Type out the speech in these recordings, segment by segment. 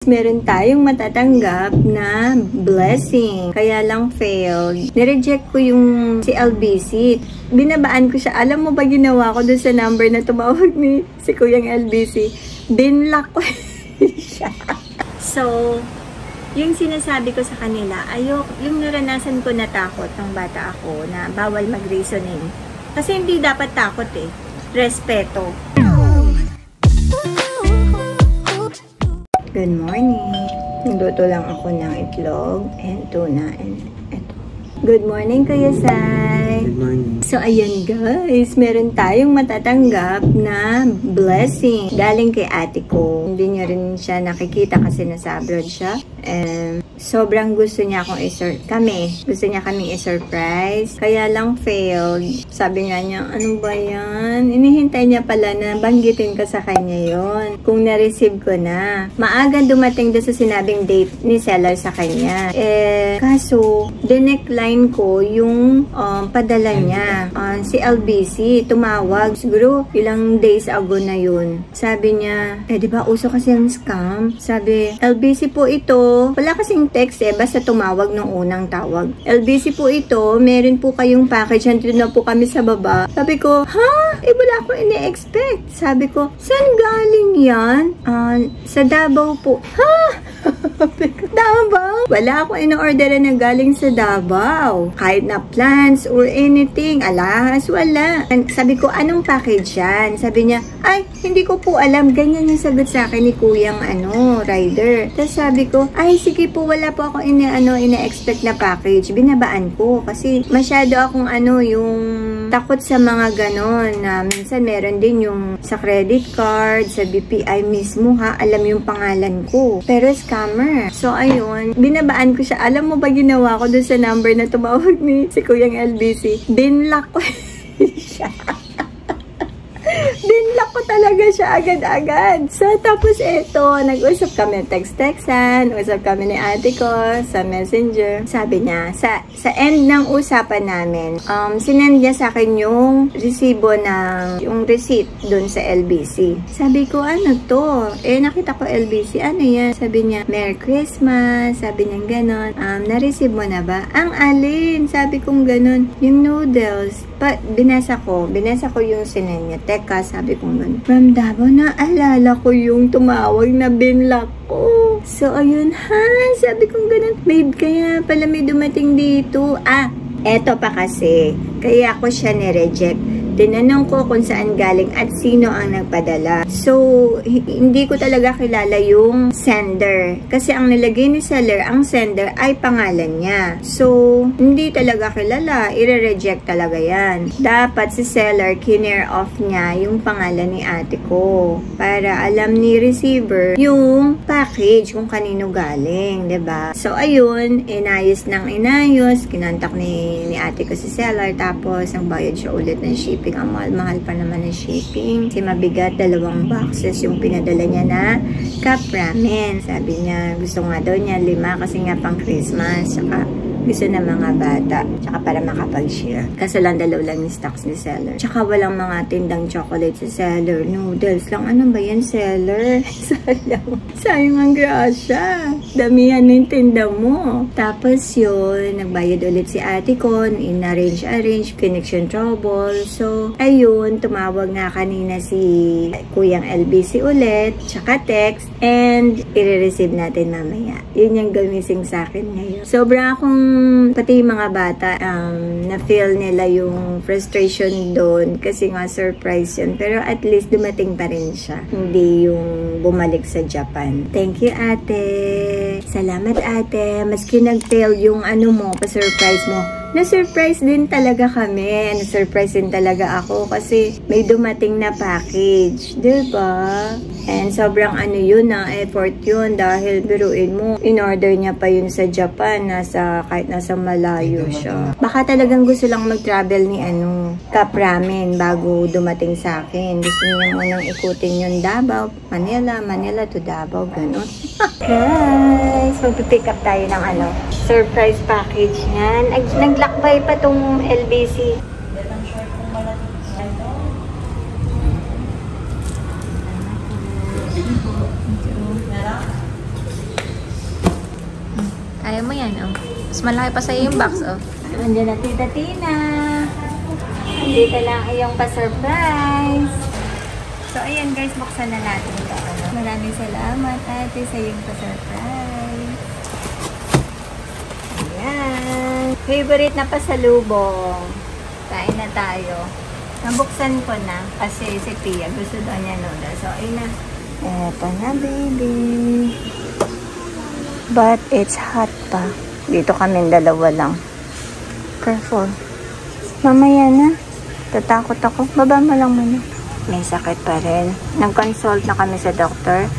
meron tayong matatanggap na blessing. Kaya lang failed. Nireject ko yung si LBC. Binabaan ko siya. Alam mo ba ginawa ko dun sa number na tumawag ni si Kuyang LBC? Binlock ko siya. So, yung sinasabi ko sa kanila, yung naranasan ko na takot ng bata ako na bawal mag-reasoning. Kasi hindi dapat takot eh. Respeto. Good morning. Nagluto lang ako ng itlog and tuna and eto. Good morning, Kuya Sai. Good morning. So, ayan guys, meron tayong matatanggap na blessing galing kay ate ko. Hindi niya rin siya nakikita kasi nasa abroad siya. And sobrang gusto niya akong gusto niya kaming i-surprise. Kaya lang failed. Sabi nga niya, ano ba yan? Inihintay niya pala na banggitin ko sa kanya yon kung na-receive ko na. Maaga dumating doon sa sinabing date ni seller sa kanya. Kaso, dinecline ko yung padala niya. Si LBC, tumawag. Siguro, ilang days ago na yun. Sabi niya, di ba uso kasi ang scam? Sabi, LBC po ito. Wala kasing text basta tumawag nung unang tawag. LBC po ito, meron po kayong package. Nandito na po kami sa baba. Sabi ko, ha? Wala ko ini-expect. Sabi ko, saan galing yan? Sa Davao po. Ha? Davao? Wala akong in-orderan na galing sa Davao. Kahit na plants or anything. Alas, wala. Sabi ko, anong package yan? Sabi niya, ay, hindi ko po alam. Ganyan yung sagot sa akin ni Kuyang rider. Tapos sabi ko, ay, sige po, wala po ako ina-expect na package. Binabaan ko. Kasi masyado akong yung takot sa mga ganon na minsan meron din yung sa credit card, sa BPI mismo alam yung pangalan ko. Pero scammer. So, ayun, binabaan ko siya. Alam mo ba ginawa ko dun sa number na tumawag ni si Kuyang LBC? Binlock ko siya. Binlock ko talaga siya agad-agad. So, tapos eto, nag-usap kami, text-textan, usap kami ni ate ko sa messenger. Sabi niya, sa end ng usapan namin, sinend niya sa akin yung resibo yung receipt dun sa LBC. Sabi ko, ano to? Nakita ko LBC, ano yan? Sabi niya, Merry Christmas. Sabi niya, ganon. Na-receive mo na ba? Ang alin? Sabi kong ganon. Yung noodles. Binasa ko yung sinend niya. Teka, sabi ko gano'n. From Davao, naalala ko yung tumawag na binlock ko. So, ayun sabi ko gano'n. Babe, kaya pala may dumating dito. Eto pa kasi. Kaya ako siya nireject. Tinanong ko kung saan galing at sino ang nagpadala. So, hindi ko talaga kilala yung sender. Kasi ang nilagay ni seller, ang sender ay pangalan niya. So, hindi talaga kilala. I-reject talaga yan. Dapat si seller, kiner off niya yung pangalan ni ate ko. Para alam ni receiver yung package kung kanino galing. 'Di ba? So, ayun. Inayos. Kinontak ni ate ko si seller. Tapos, ang bayad siya ulit ng shipping. Ang mahal pa naman ng shipping. Kasi mabigat, 2 boxes yung pinadala niya na cup ramen. Sabi niya, gusto nga daw niya 5 kasi nga pang Christmas. Saka gusto ng mga bata. Tsaka para makapag-share. Kasi lang 2 lang yung stocks ni seller. Tsaka walang mga tindang chocolate si seller. Noodles lang. Ano ba yan, seller? Sayang ang grasya. Damihan ng tinda mo. Tapos yun, nagbayad ulit si ate ko. In-arrange, connection trouble. So, ayun, tumawag nga kanina si Kuyang LBC ulit. Tsaka text. And, i-receive natin mamaya. Yun yung gumising sa akin ngayon. Sobra akong pati yung mga bata, na-feel nila yung frustration doon kasi nga surprise yun. Pero at least dumating pa rin siya. Hindi yung bumalik sa Japan. Thank you, ate. Salamat, ate. Maski nag-fail yung pa-surprise mo. Na-surprise din talaga kami. Na-surprise din talaga ako kasi may dumating na package. Diba? And sobrang effort yun dahil biruin mo, in-order niya pa yun sa Japan, kahit nasa malayo siya. Baka talagang gusto lang mag-travel ni cup ramen bago dumating sa akin. Gusto niya munang ikutin yung Davao, Manila to Davao, gano'n. Guys, mag-pick up tayo ng surprise package yan. Naglakbay pa tong LBC. Kaya mo yan, oh. Mas malaki pa sa'yo yung box, oh. Andiyan na Tita Tina. Andito lang iyong pa-surprise. So, ayan guys, buksan na natin ito. Maraming salamat ate sa iyong pa-surprise. Ayan. Favorite na pasalubong. Kain na tayo. Nabuksan ko na kasi si Pia gusto daw niya noodles. So, ayun na. Eto na, baby. But it's hot pa. Dito kami dalawa lang. Careful. Mamaya na. Tatakot ako. Baba mo lang muna. May sakit pa rin. Nag-consult na kami sa doctor.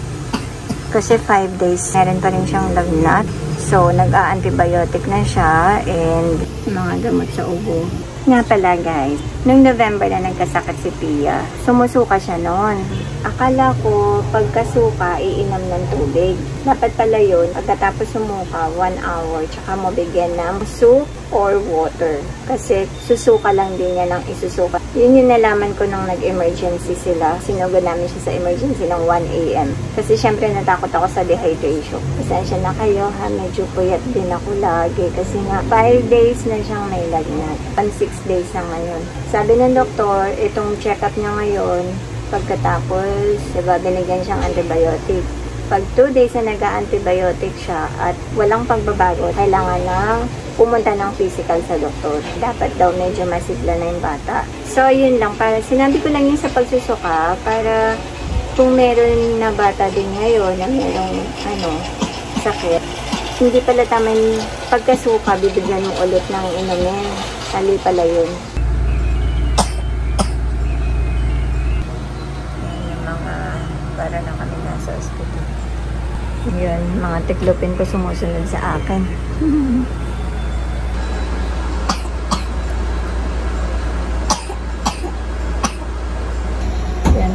Kasi 5 days, meron pa rin siyang lagnat. So, nag-a-antibiotic na siya and mga gamot sa ubo. Nga pala guys, nung November na nagkasakit si Pia, sumusuka siya noon. Akala ko, pagkasuka, iinom ng tubig. Dapat pala yun, pagkatapos sumuka, 1 hour, tsaka mo bigyan ng soup or water. Kasi susuka lang din niya ng isusuka. Yun yung nalaman ko nung nag-emergency sila. Sinugo namin siya sa emergency ng 1 AM. Kasi syempre natakot ako sa dehydration. Pasensya na kayo ha, medyo puyat din ako lagi. Kasi nga, 5 days na siyang may lagnat. 6 days na ngayon. Sabi ng doktor, itong check-up niya ngayon, pagkatapos, diba, binigyan siyang antibiotic. Pag 2 days na nag-antibiotic siya at walang pagbabago, kailangan na pumunta ng physical sa doktor. Dapat daw medyo masigla na yung bata. So, yun lang. Para, sinabi ko lang yun sa pagsusuka para kung meron na bata din ngayon na merong sakit, hindi pala tama yung pagkasuka, bibigyan mo ulit ng inumin. Sali pala yun. Yung mga para na kami nasa hospital. Yun, mga tiklopin ko sumusunod sa akin. Yan.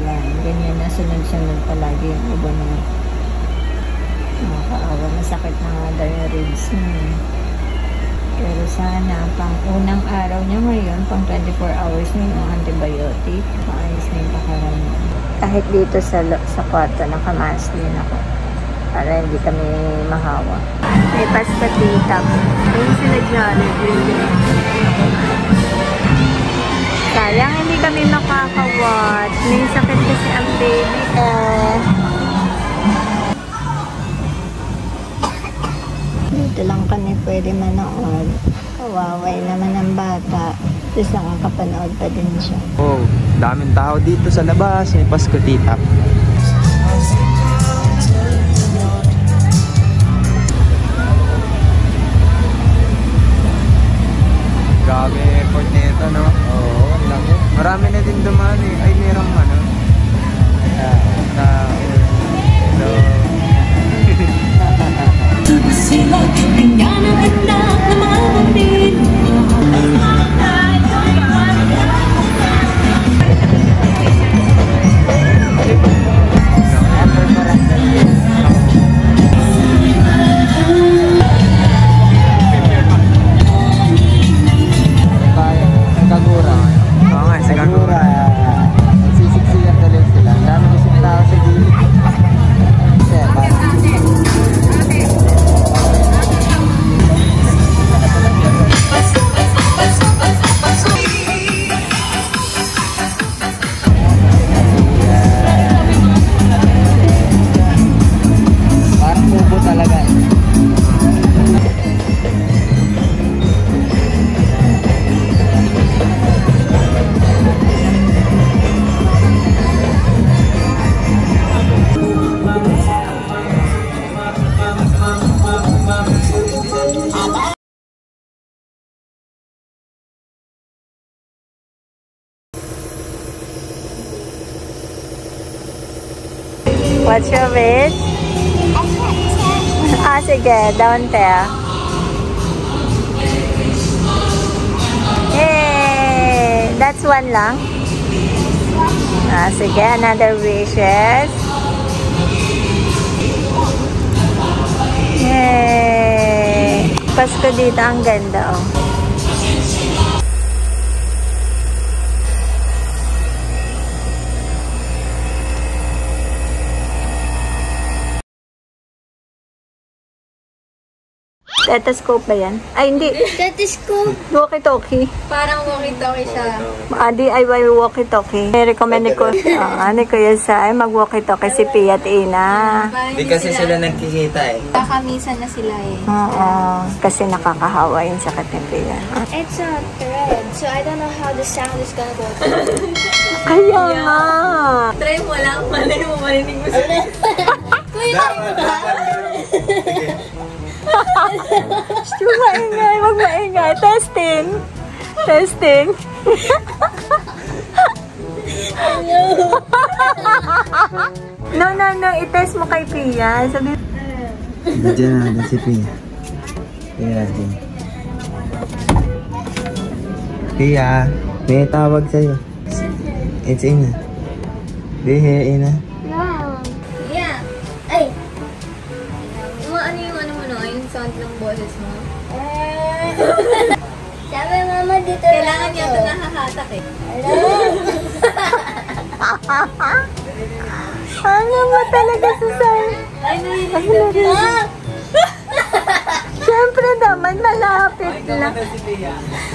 Yan, ganyan na sunod-sunod palagi yung iba na nakakaawa. Masakit na nga daw yung ribs niya. Pero sana, pang unang araw niya ngayon, pang 24 hours na yung antibiotic, maayos na yung pakiramdam. Kahit dito sa kwarto, nakamask din ako. Para hindi kami mahawa. May pasta tita. Ayun sila Jollibee. Sayang hindi kami makakawatch. May sakit kasi ang baby. Dito lang kami pwede manood. Kawaway naman ang bata. Tapos nakakapanood pa din siya. Oh, daming tao dito sa labas. May Pasko tita. Grabe effort nito, no? Oo, laki. Marami na din dumaan eh. Ay, merong hello. Sila, tingnan ang anak na mamamit. What's your wish? Sige, down there. Hey, that's one lang. Sige, another wishes. Yay! Pasko dito, ang ganda, oh. Stethoscope ba yan? Ay, hindi. Stethoscope. Walkie-talkie. Parang walkie-talkie siya. DIY walkie-talkie. Recommend ko. Ano ko yan sa mag-walkie-talkie si Pia at Ina. Hindi kasi sila nagkikita eh. Kakamisan na sila eh. Oo. Kasi nakakahawa yung sakit ni Pia. It's a thread, so I don't know how the sound is gonna go. Kaya nga. Try mo lang, malay mo, marinig mo sila. Huwag maingay, huwag maingay. Testing. Testing. No. I-test mo kay Pia. Sabi. Diyan na si Pia. Pia, diyan. Pia, may tawag sa'yo. It's Ina. Do you hear Ina? Yeah. Ay! Ano yung ano mo no? Yung sound ng boses mo? Sabi mama dito Kailangan niya ito nahahatak eh. Ano ba talaga sa sa'yo? Ay, nahihirap. Siyempre naman, malapit lang.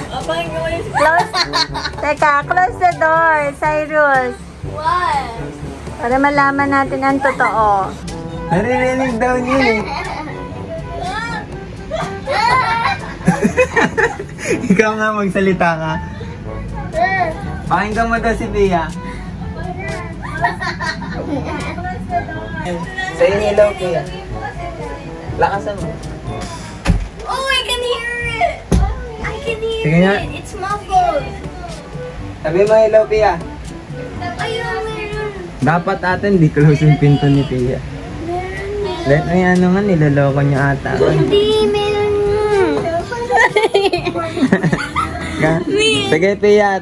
Abang mo yung Close. Teka, close the door, Cyrus. What? Para malaman natin ang totoo. Naririnig daw niya eh. Ikaw nga magsalita ka. Pakinggan mo daw si Pia. Say hello, Pia. Lakasan mo. Oh, I can hear it! I can hear Sige nga. it! It's muffled! Sabi mo hello, Pia. Ayun, meron! Dapat atin di close yung pinto ni Pia. Let me ano nga, niloloko niyo ata. Hindi, meron Sige, Pia.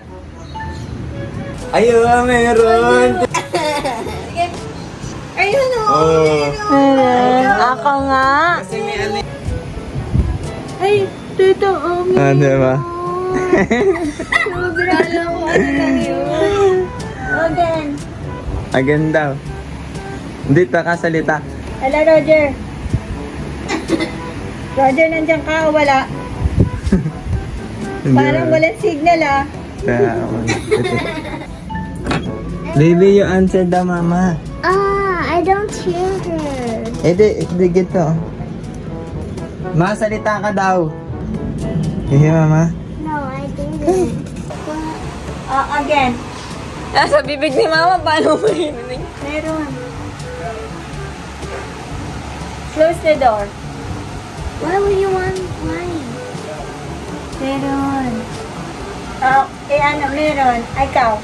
Ayun, meron. Ayun o! Oh. Ako nga. Kasi may ano. Ay, totoo. Ah, diba? Sobrang ko ano lang yun. Again. Again daw. Dito ka salita. Hello, Roger. Roger, nandiyan ka o wala? Parang walang signal ah. Baby, you answered the mama. I don't hear her. Di gito. Ma, salita ka daw. Sige, mama. No, I didn't. Again. Nasa bibig ni mama, paano mo hininig? Meron. Close the door. Why would you want mine? Meron. Ano, meron. Ikaw.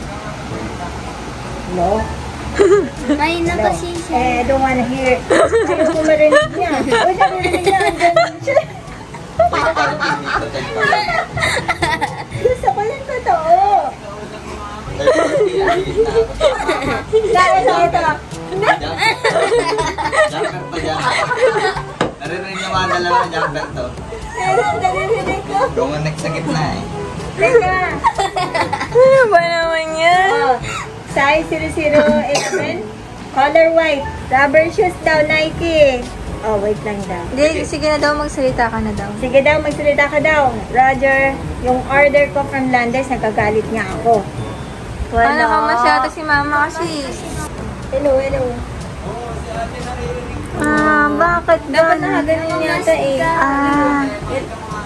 No. Mine na kasi siya. I don't wanna hear it. Ayaw ko marinig niya. Uy, narinig niya. Andyan siya. Gusto ko yung totoo. Kaya ito. Jumper pa dyan. Narinig niyo mga dalawa jumper to. Meron, narinig ko. Gumanek sa gitna eh. Teka. Ano ba naman yan? Size 0011. Color white. Rubber shoes daw, Nike. Oh, wait lang daw. Hindi, sige na daw, magsalita ka na daw. Sige daw, magsalita ka daw. Roger, yung order ko from Landers, nagkagalit niya ako. Ano ka masyado si mama kasi. Hello. Bakit Dapat nakaganon yata eh.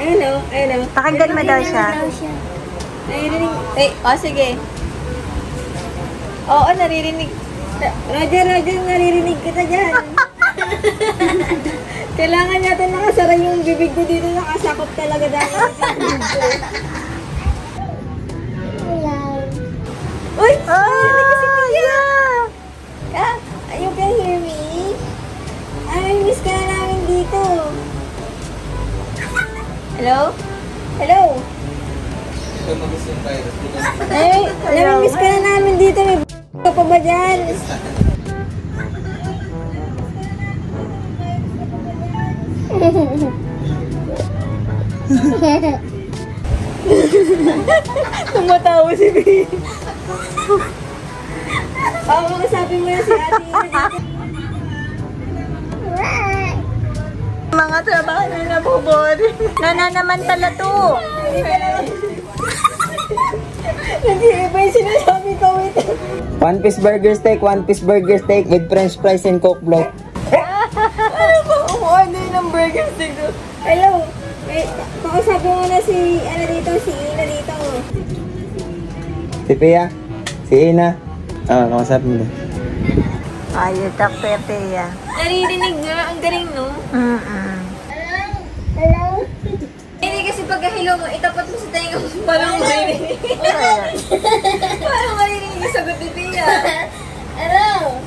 Hello. Pakinggan mo daw siya. Naririnig. Sige. Oo, naririnig. Roger, naririnig kita dyan. Kailangan natin nakasara yung bibig ko dito. Nakasakop talaga dahil sa bibig ko. Uy! Naririnig ko si Pia! You can hear me? Miss ka na namin dito. Hello? Hello? Namimiss ka na namin dito. May ka pa ba dyan? Tumatawa si Bea. Makasapin mo na si ate. Mga Baka na nabobori. Nananamantala to. Hindi iba yung sinasabi ko. Wait. 1 piece burger steak with french fries and coke block. Ano ba? Umuorder ng burger stick to. Hello. Wait. Makasabi mo na si, si Ina dito. Si Pia, si Ina. Nakasap mo na. Ayun, Dr. Pia. Naririnig nga. Ang galing, no? Hello? Hindi kasi pagka hello mo, itapat mo sa tenga mo. Parang maririnig. Parang maririnig yung sagot ni Pia. Hello?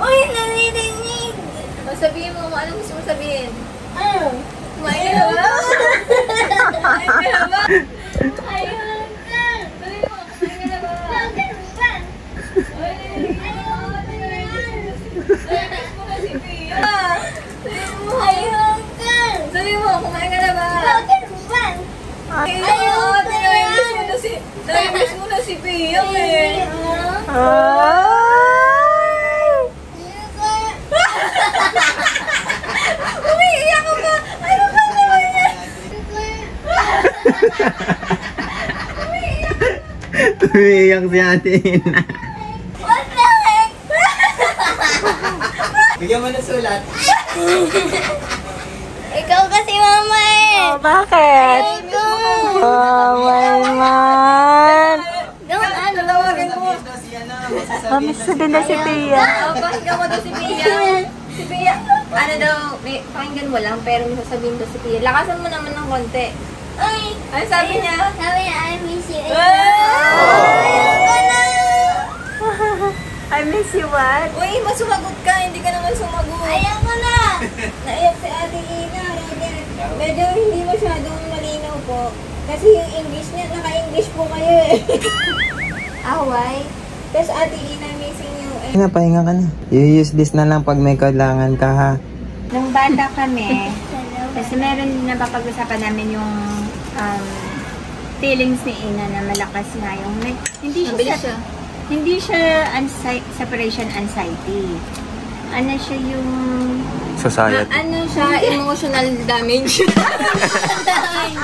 Uy, narinig! Sabihin mo kung anong gusto mo sabihin. Kumain ka Ayaw na ba? Kumain ka na ba? Ayaw ka! Sabihin mo, kumain ka na ba? Ayaw ka! Sabihin mo na si Pia. Sabihin mo. Ayaw ka! Sabihin mo, kumain ka na ba? Ayaw ka! Nai-miss mo na si Pia eh. Umiiyak ka ba? Ano ba naman yan? Umiiyak si Ate Ina. What the heck? Bigyan mo na sulat. Ikaw kasi mama eh! Oh, bakit? Oh, my man. Tatawagan mo. Kamusta din na si Pia? Pakinggan mo daw si Pia. Si Pia, ano daw, pakinggan mo lang, pero may sasabihin daw si Pia. Lakasan mo naman ng konti. Ay! Ano sabi niya? Sabi niya, I miss you. Ayaw ka na! I miss you, what? Uy, masumagot ka, hindi ka naman sumagot. Ayaw ko na! Naiyak si Ate Ina, Roger. Medyo hindi masyadong malinaw po. Kasi yung English niya, naka-English po kayo eh. Away. Tapos Ate Ina, missing you. Pahinga ka na. You use this na lang pag may kailangan ka ha. Nung bata kami, kasi meron napapag-usapan namin yung feelings ni Ina na malakas nga yung hindi siya separation anxiety. Ano siya yung Society. Ano siya, emotional damage.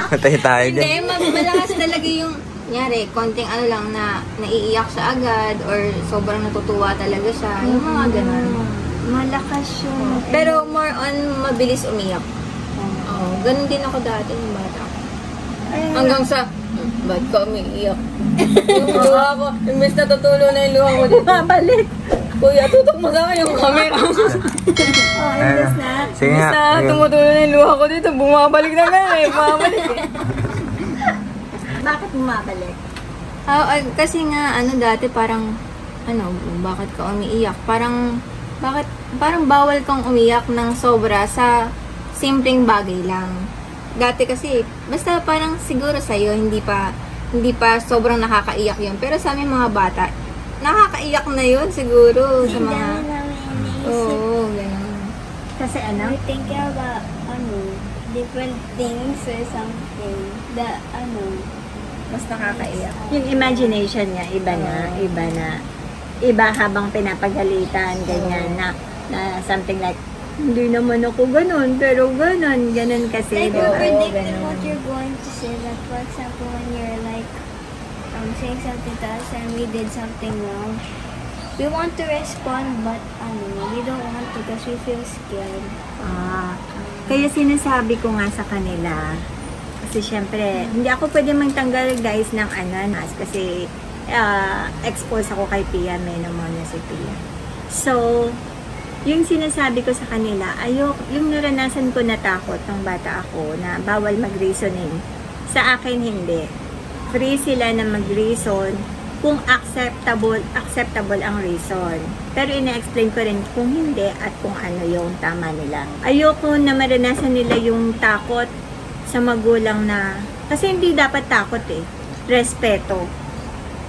Matay tayo dyan. Hindi, malakas talaga yung nyari, konting ano lang na naiiyak siya agad or sobrang natutuwa talaga siya. Yung mga ganun. malakas yung... Pero more on mabilis umiyak. Oo, ganun din ako dati ng bata. Hanggang sa, ba't ka umiiyak? Yung luha ko, imbes na tutulo na yung luha ko dito. Mabalik. Kuya, tutok mo sa akin yung camera. Imbes na. Sige Imbes nga. na tumutulo na yung luha ko dito, bumabalik na nga eh. Bumabalik eh. Bakit bumabalik? Kasi nga, ano dati parang, ano, bakit ka umiiyak? Parang bawal kang umiyak ng sobra sa simpleng bagay lang. Dati kasi, basta parang siguro sa'yo, hindi pa sobrang nakakaiyak yun. Pero sa aming mga bata, nakakaiyak na yun siguro sa mga... Oo, ganun. Kasi ano? We're thinking about, different things or something that, Mas nakakaiyak. Yung imagination niya, iba na. Iba habang pinapagalitan, ganyan na something like, hindi naman ako ganun, pero ganun kasi. like diba? we're predicting what you're going to say. Like, for example, when you're like saying something to us and we did something wrong, we want to respond, but we don't want to because we feel scared. Kaya sinasabi ko nga sa kanila, kasi syempre, hindi ako pwede magtanggal guys ng ananas kasi expose ako kay Pia, may pneumonia si Pia. So, yung sinasabi ko sa kanila, yung naranasan ko na takot ng bata ako na bawal mag-reasoning. Sa akin, hindi. Free sila na mag-reason kung acceptable ang reason. Pero ina-explain ko rin kung hindi at kung ano yung tama nila. Ayoko na maranasan nila yung takot sa magulang na, kasi hindi dapat takot eh. Respeto.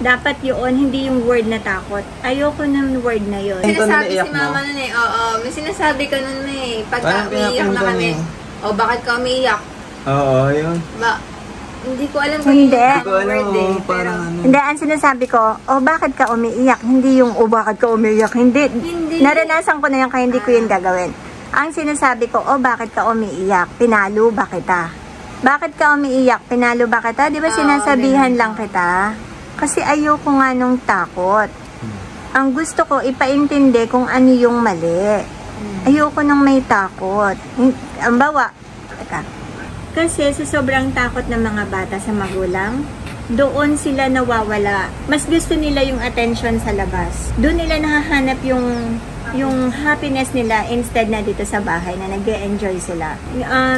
Dapat yun, hindi yung word na takot. Ayoko ng word na yun. Sinasabi si mama nun eh, oo, may sinasabi ka nun eh, pagka umiiyak na kami. O, bakit ka umiiyak? Oo, yun. Hindi ko alam kung Hindi. yung Hindi ko alam word eh, kung parang ano. Hindi, ang sinasabi ko, bakit ka umiiyak? Hindi yung, bakit ka umiiyak? Hindi. Naranasan ko na yan, kaya hindi ko yun gagawin. Ang sinasabi ko, bakit ka umiiyak? Pinalo ba kita? Bakit ka umiiyak? Pinalo ba kita? Di ba sinasabihan lang kita? Kasi ayoko nga nung takot. Ang gusto ko, ipaintindi kung ano yung mali. Ayoko nung may takot. Ang bawa, kasi sa sobrang takot ng mga bata sa magulang, doon sila nawawala. Mas gusto nila yung attention sa labas. Doon nila nahahanap yung happiness nila instead na dito sa bahay na nag-enjoy sila.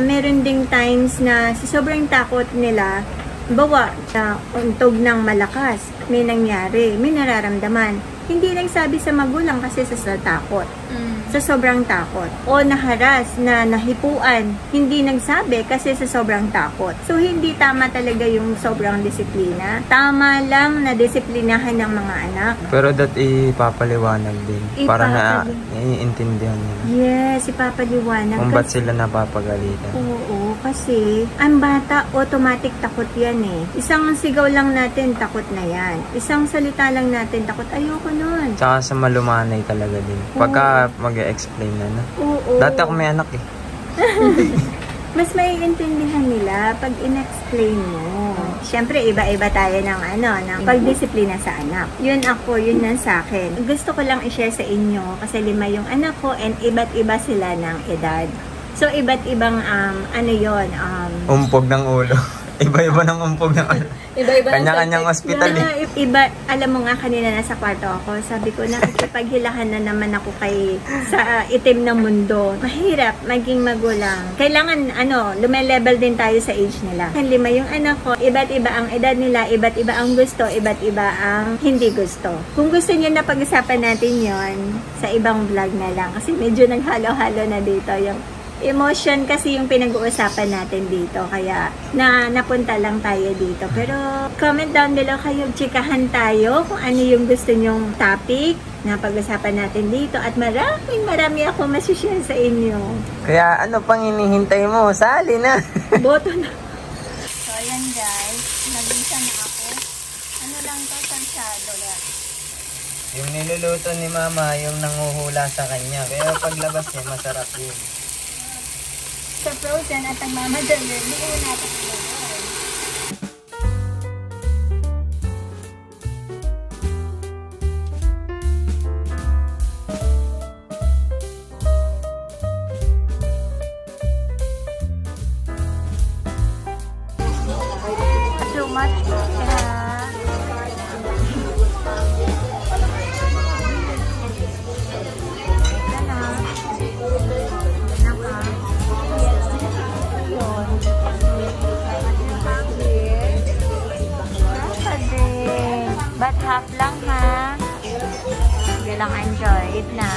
Meron ding times na sa sobrang takot nila, bawa na untog ng malakas, may nangyari, may nararamdaman. Hindi nagsabi sa magulang kasi sa takot. Sa sobrang takot. O naharas, na nahipuan, hindi nagsabi kasi sa sobrang takot. So, hindi tama talaga yung sobrang disiplina. Tama lang na disiplinahan ng mga anak. Pero ipapaliwanag din. Para na iintindihan nila. Yes, ipapaliwanag. Kung ba't sila napapagalitan. Oo, kasi ang bata, automatic takot yan eh. Isang sigaw lang natin, takot na yan. Isang salita lang natin, takot. Ayoko nun. Tsaka sa malumanay talaga din. Pagka mag-explain na. Oo. Dati ako may anak eh. Mas maiintindihan nila pag in-explain mo. Siyempre, iba-iba tayo ng ng pagdisiplina sa anak. Yun lang sa akin. Gusto ko lang i-share sa inyo kasi 5 yung anak ko and iba't iba sila ng edad. So, iba't ibang, Umpog ng ulo. Iba-iba ng umpog ng ulo. Iba-iba Kanya-kanyang hospital eh. Iba, alam mo nga kanina nasa kwarto ako, sabi ko nakikipaghilahan na naman ako sa itim ng mundo. Mahirap maging magulang. Kailangan lumelevel din tayo sa age nila. 5 yung anak ko, iba't iba ang edad nila, iba't iba ang gusto, iba't iba ang hindi gusto. Kung gusto niyo na pag-usapan natin yon sa ibang vlog na lang kasi medyo naghalo-halo na dito yung emotion kasi yung pinag-uusapan natin dito. Kaya napunta lang tayo dito. Pero comment down below kayo. Chikahan tayo kung ano yung gusto nyong topic na pag-usapan natin dito. At marami ako masishare sa inyo. Kaya ano pang hinihintay mo? Sali na! Boto na. So ayan guys. Nag-isa na ako. Ano lang to? Sansado na. Yung niluluto ni mama, yung nanguhula sa kanya. Kaya paglabas niya, masarap yun. Sa frozen at ang mama dyan, hindi ko natin ilagay. Too much. But half lang ha. Sige lang, enjoy. Eat na.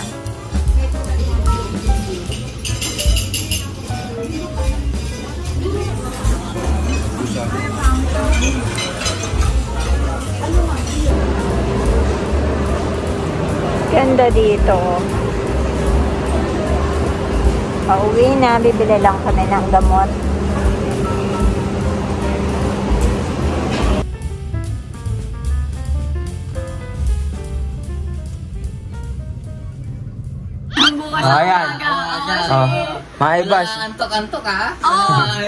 Ganda dito. Pauwi na. Bibili lang kami ng gamot. Ayan. Maibas. Antok-antok ha?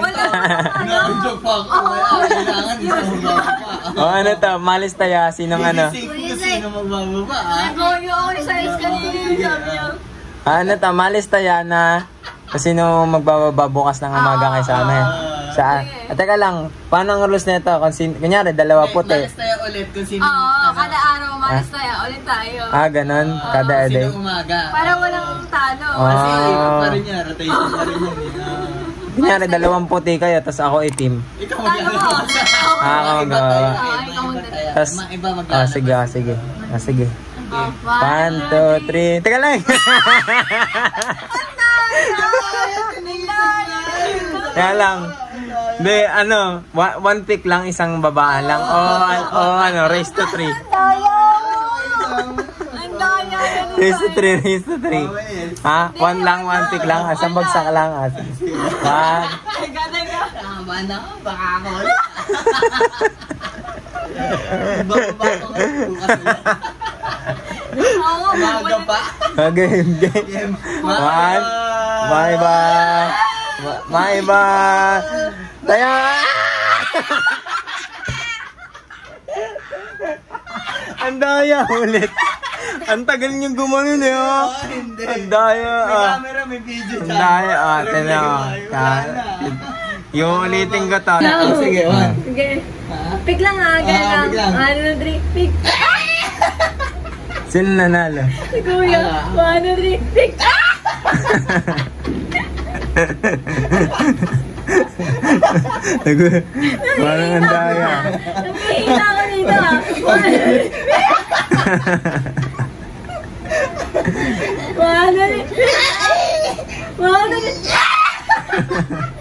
Wala. Medyo pa ako. Kailangan isang magbaba pa. Ano to? Malis tayo. Sinong ano? Sino magbababa ha? Nag-oyo ako sa kanina. Ano to? Malis tayo na sino magbababa bukas ng umaga kay sa amin. Saan? At teka lang, paano ang rules nito? Kunyari, 2 puti. Malis tayo ulit kung sino. Oo, kada araw malis tayo. Ulit tayo. Ganon. Kada day. Sino umaga. Para walang talo. Kasi ikot pa rin yan. Rotation pa rin yan. Kunyari, 2 puti kayo, tapos ako itim. Ikaw mag-alala. Ako magawa. Tapos, Iba mag-alala. sige. Sige. 1, 2, 3. Teka lang. Kaya lang. Hindi, 1 pick lang, isang babaan lang. Race to 3. Race to 3. Ha? 1 lang, 1 pick lang. Isang bagsak lang. 1. Tama na ako, baka ako ulit. Bababa ko bukas ulit. Oo, Umaga pa. Game. 1. Maiba! Maiba! Taya! Ang daya ulit. Ang tagal niyong gumanon eh, oh. Hindi. Ang daya, May ah. camera, may video Ang dyan. daya, ah. Tena, yung ulitin ko to. Sige, one. Sige. Pick lang ha, ganyan Pick lang. lang. 1, 2, 3, pick. Sino nanalo? Si Kuya. 1, 2, 3, pick. Parang ang daya. Nakihina ko dito ha. 1, 2, 3, pick. 1, 2, 3.